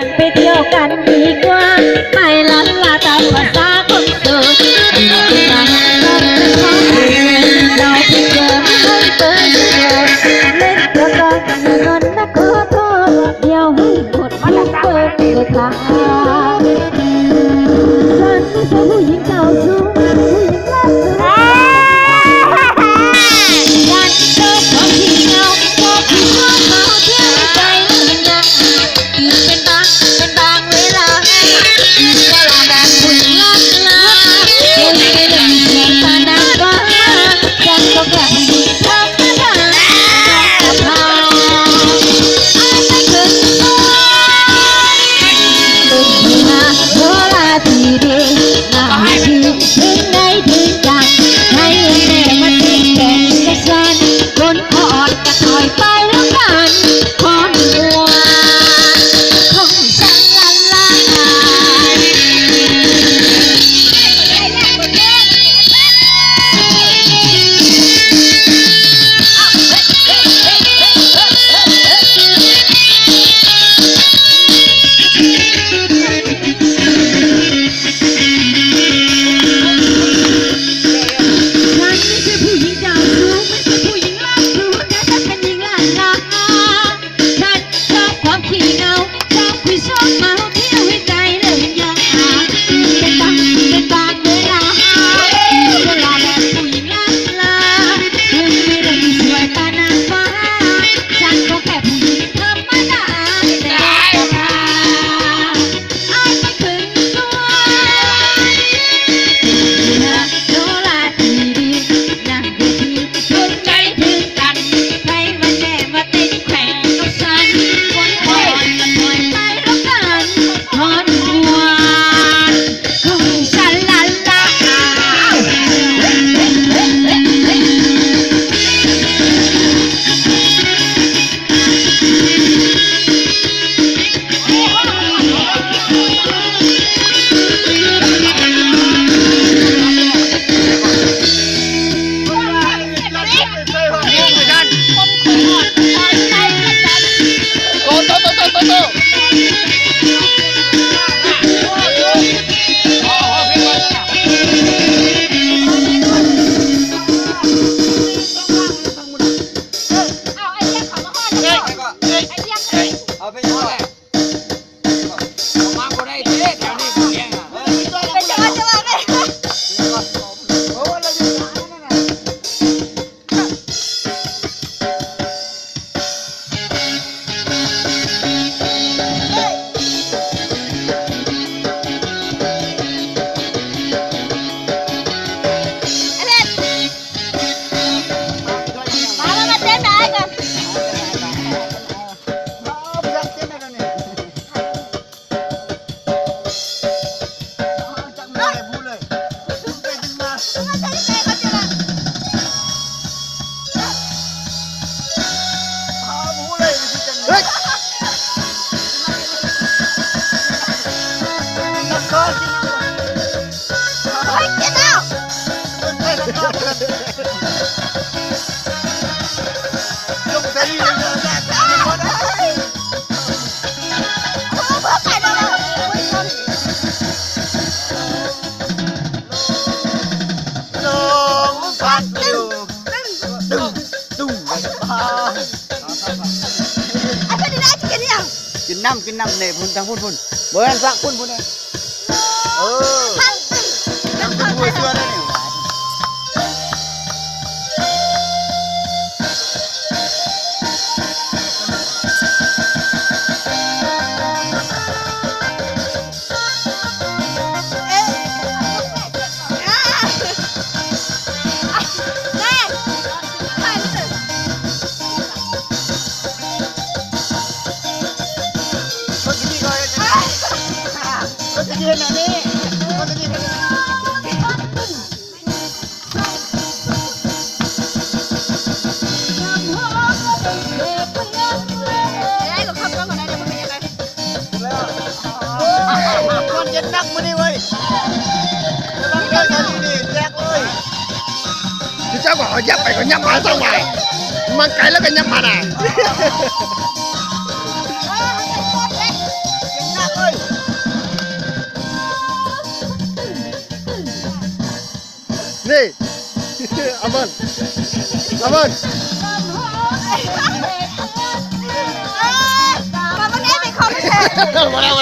กันไปเที่ยวกันดีกว่าไม่ลันลาตามภาษาคนโสดเราเพิ่งเจอไม่เปิดเจอเล่นเกี่ยวกับเงินนะขอโทษเดี๋ยวให้หมดมันเปิดเลยค่ะฉันไม่ใช่ผู้หญิงเจ้าชู้ผู้หญิงรักเธอการเจอของที่เงาบอกที่ชอบเมาเที่ยวใจมันนะเป็นบางเวลาแบบคุณลับลาคุณไม่ได้มีเสียงตาหน้าฟ้าฉันก็แค่ผู้หญิงธรรมดาพาอาจจะเกินตัวเป็นที่มาโบราณที่ดีน่าชื่นถึงได้ถึงจังให้แม่มาติดแก่กับฉันคนอ่อนก็ถอยไปแล้วกันขอหนึ่งวันของฉันละลายฉันไม่ใช่ผู้หญิงเจ้าชู้ไม่ใช่ผู้หญิงรักชู้แต่ฉันเป็นหญิงล้านลาฉันชอบความขี้เหงาชอบคุยชอบเมาเที่ยวให้ใจเลยยังเป็นบางเวลาแบบผู้หญิงล้านลาคุณไม่ได้มีสวยตาหน้าฟ้าฉันก็แค่ผู้หญิงธรรมดาแต่อาจไม่ถึงตัวโนราที่ดีนั่งดูทีถึงใจถึงกันใครมาแน่มาติดแขวงกับฉันคนอ่อนก็ถอยไปแล้วกันทอนหัวของฉันละลาเอาไปยังไงเอามาบ่ได้เด้แถวนี้บ่เลี้ยงอ่ะเป็นจังหวะโอ้เราอยู่หานั่นน่ะกินน้ำเนี่ยพุ่นทางพุ่นเบิ้ลสักพุ่นเนี่ยน้ำพุ่นเสื้อได้เนี่ยเย็นอันนี้คนจะดีกันคนเย็นนักมือนี่เว้ยกำลังเล่นกันนี่แจกเลยที่เจ้าบอกยับไปก็ยับมาสักหน่อยมันไกลแล้วก็ยับมาน่ะ นี่เอาเบิ้ลเอาเบิ้ล มาเมื่อกี้เป็นคอมเพลต มาแล้ว